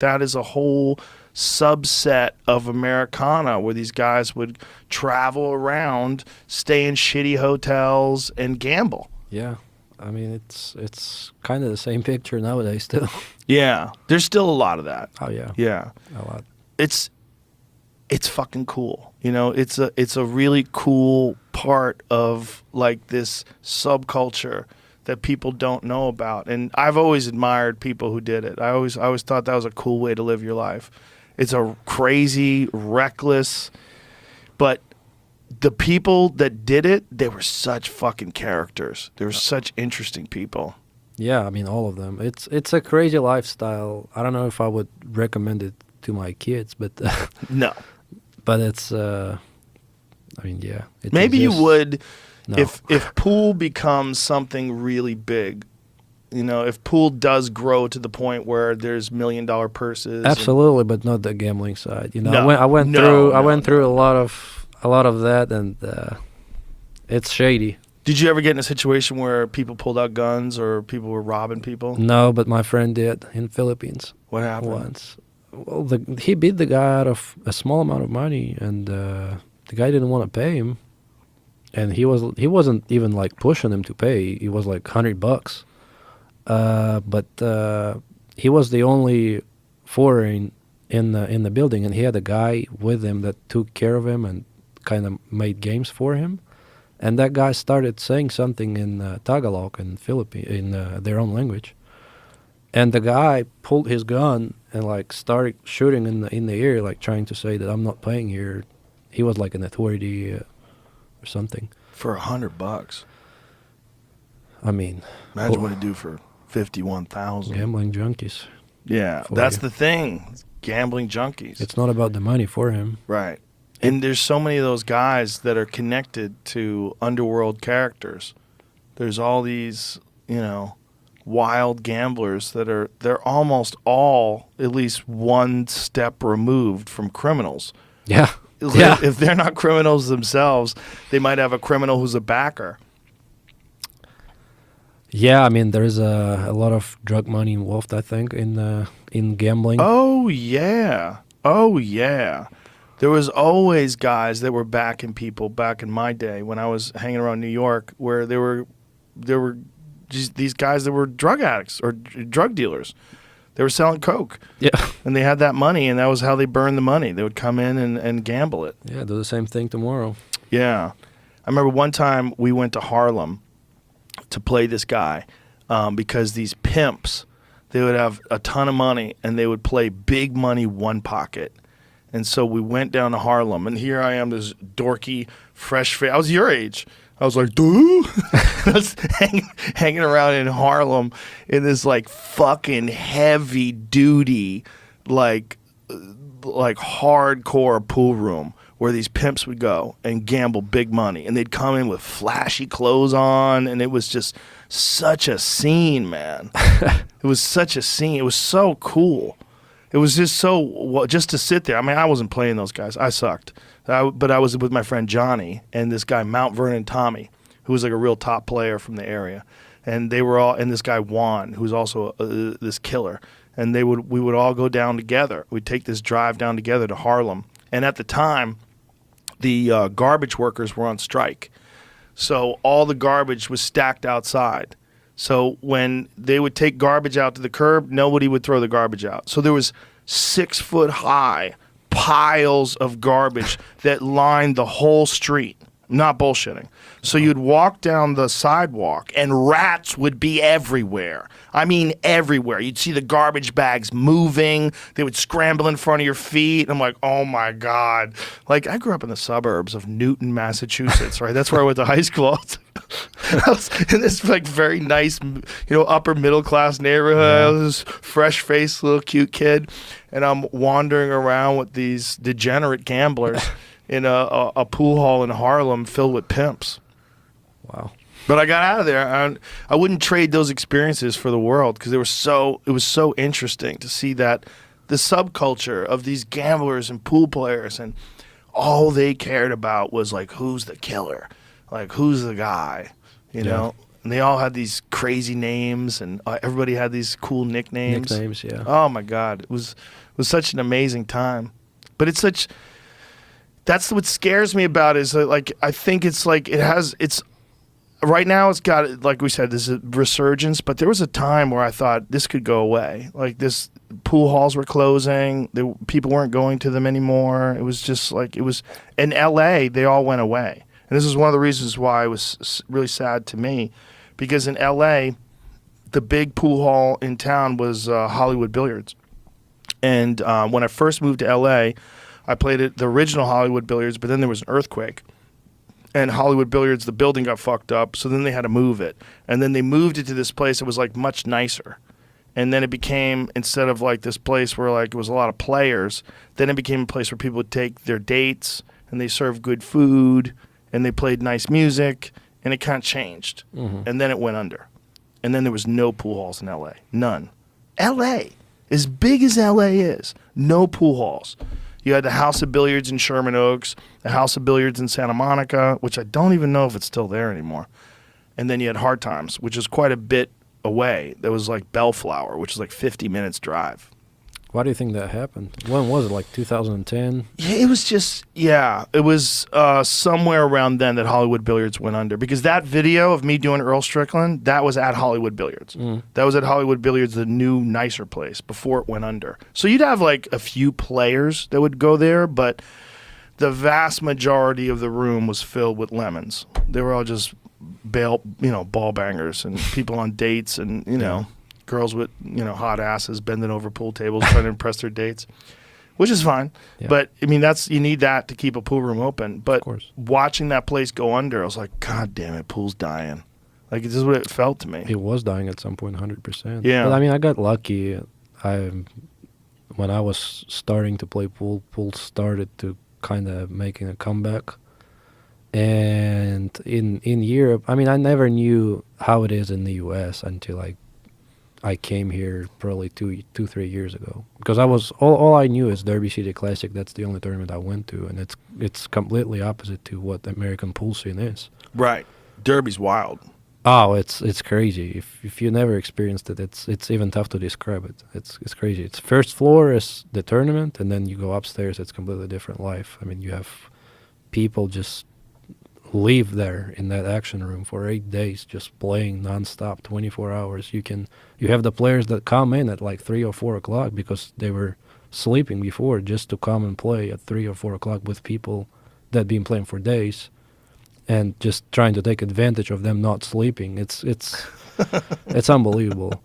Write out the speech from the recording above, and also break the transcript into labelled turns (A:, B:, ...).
A: That is a whole subset of Americana where these guys would travel around, stay in shitty hotels, and gamble.
B: Yeah. I mean, it's kind of the same picture nowadays too.
A: Yeah, there's still a lot of that.
B: Oh yeah.
A: Yeah,
B: A lot.
A: it's fucking cool. You know, it's a really cool part of like this subculture that people don't know about. And I've always admired people who did it. I always thought that was a cool way to live your life. It's a crazy, reckless, but the people that did it, they were such fucking characters. They were such interesting people.
B: Yeah, I mean all of them. It's a crazy lifestyle. I don't know if I would recommend it to my kids, but
A: No.
B: but it's I mean, yeah. It
A: Maybe you
B: exists.
A: would
B: No.
A: if pool becomes something really big. You know, if pool does grow to the point where there's $1 million purses.
B: Absolutely, but not the gambling side. You know,
A: No.
B: I went
A: No,
B: through I
A: no,
B: went through
A: no.
B: a lot of that, and it's shady.
A: Did you ever get in a situation where people pulled out guns or people were robbing people?
B: No, but my friend did in Philippines
A: What happened?
B: once. Well, he beat the guy out of a small amount of money, and the guy didn't want to pay him, and he wasn't even like pushing him to pay. He was like $100. But he was the only foreign in the building, and he had a guy with him that took care of him and kind of made games for him. And that guy started saying something in Tagalog in their own language. And the guy pulled his gun and like started shooting in the air, like trying to say that I'm not playing here. He was like an authority or something.
A: For $100.
B: I mean,
A: Imagine what it'd do for 51,000.
B: gambling junkies.
A: Yeah,
B: For
A: that's
B: you.
A: the thing. Gambling junkies.
B: It's not about the money for him.
A: Right. And there's so many of those guys that are connected to underworld characters. There's all these, you know, wild gamblers they're almost all at least one step removed from criminals.
B: Yeah. Yeah.
A: If they're not criminals themselves, they might have a criminal who's a backer.
B: Yeah, I mean, there's a lot of drug money involved, I think, in gambling.
A: Oh, yeah. Oh, yeah. There was always guys that were backing people back in my day when I was hanging around New York, where there were just these guys that were drug addicts or drug dealers. They were selling coke,
B: Yeah.
A: and they had that money, and that was how they burned the money. They would come in and gamble it.
B: Yeah, do the same thing tomorrow.
A: Yeah. I remember one time we went to Harlem to play this guy because these pimps, they would have a ton of money, and they would play big money one pocket. And so we went down to Harlem, and here I am, this dorky, fresh face. I was your age. I was like, dude. I was hanging around in Harlem in this, like, fucking heavy-duty, like hardcore pool room where these pimps would go and gamble big money. And they'd come in with flashy clothes on, and it was just such a scene, man. It was such a scene. It was so cool. It was just so, just to sit there. I mean, I wasn't playing those guys. I sucked. But I was with my friend Johnny and this guy, Mount Vernon Tommy, who was like a real top player from the area. And they were all, and this guy Juan, who's also this killer. And we would all go down together. We'd take this drive down together to Harlem. And at the time, the garbage workers were on strike. So all the garbage was stacked outside. So when they would take garbage out to the curb, nobody would throw the garbage out. So there was 6-foot high piles of garbage that lined the whole street. I'm not bullshitting. So you'd walk down the sidewalk and rats would be everywhere. I mean, everywhere. You'd see the garbage bags moving. They would scramble in front of your feet. I'm like, oh my God. Like, I grew up in the suburbs of Newton, Massachusetts, right? That's where I went to high school. I was in this like very nice, upper middle class neighborhood. I was this fresh faced little cute kid, and I'm wandering around with these degenerate gamblers in a pool hall in Harlem filled with pimps.
B: Wow.
A: But I got out of there. I wouldn't trade those experiences for the world because it was so interesting to see that the subculture of these gamblers and pool players, and all they cared about was like, who's the killer? Like, who's the guy, you know? And they all had these crazy names, and everybody had these cool nicknames.
B: Nicknames, yeah.
A: Oh my God, it was such an amazing time. But it's such. That's what scares me about it, is that, like, I think it's like it's right now it's got, like we said, this is a resurgence. But there was a time where I thought this could go away. Like, this pool halls were closing. People weren't going to them anymore. It was just like, it was in L.A. They all went away, and this is one of the reasons why it was really sad to me, because in L.A. the big pool hall in town was Hollywood Billiards, and when I first moved to L.A. I played at the original Hollywood Billiards, but then there was an earthquake. And Hollywood Billiards, the building got fucked up, so then they had to move it. And then they moved it to this place that was, like, much nicer. And then it became, instead of, like, this place where, like, it was a lot of players, then it became a place where people would take their dates, and they served good food, and they played nice music, and it kind of changed. Mm-hmm. And then it went under. And then there was no pool halls in L.A. None. L.A., as big as L.A. is, no pool halls. You had the House of Billiards in Sherman Oaks, the House of Billiards in Santa Monica, which I don't even know if it's still there anymore. And then you had Hard Times, which is quite a bit away. There was like Bellflower, which is like 50 minutes drive.
B: Why do you think that happened? When was it, like 2010?
A: Yeah, it was just, it was somewhere around then that Hollywood Billiards went under. Because that video of me doing Earl Strickland, that was at Hollywood Billiards. Mm. That was at Hollywood Billiards, the new, nicer place, before it went under. So you'd have like a few players that would go there, but the vast majority of the room was filled with lemons. They were all just ball bangers and people on dates and, girls with, hot asses bending over pool tables trying to impress their dates, which is fine. Yeah. But, I mean, you need that to keep a pool room open. But watching that place go under, I was like, God damn it, pool's dying. Like, this is what it felt to me.
B: It was dying at some point, 100%.
A: Yeah.
B: But, I mean, I got lucky. When I was starting to play pool started to kind of making a comeback. And in Europe, I mean, I never knew how it is in the U.S. until I came here probably 2-3 years ago, because I was all I knew is Derby City Classic. That's the only tournament I went to, and it's completely opposite to what the American pool scene is.
A: Right, Derby's wild.
B: Oh, it's crazy. If you never experienced it, it's even tough to describe it. It's crazy. It's first floor is the tournament, and then you go upstairs. It's completely different life. I mean, you have people just live there in that action room for 8 days, just playing nonstop, 24 hours. You have the players that come in at like 3 or 4 o'clock because they were sleeping before, just to come and play at 3 or 4 o'clock with people that been playing for days, and just trying to take advantage of them not sleeping. It's it's unbelievable.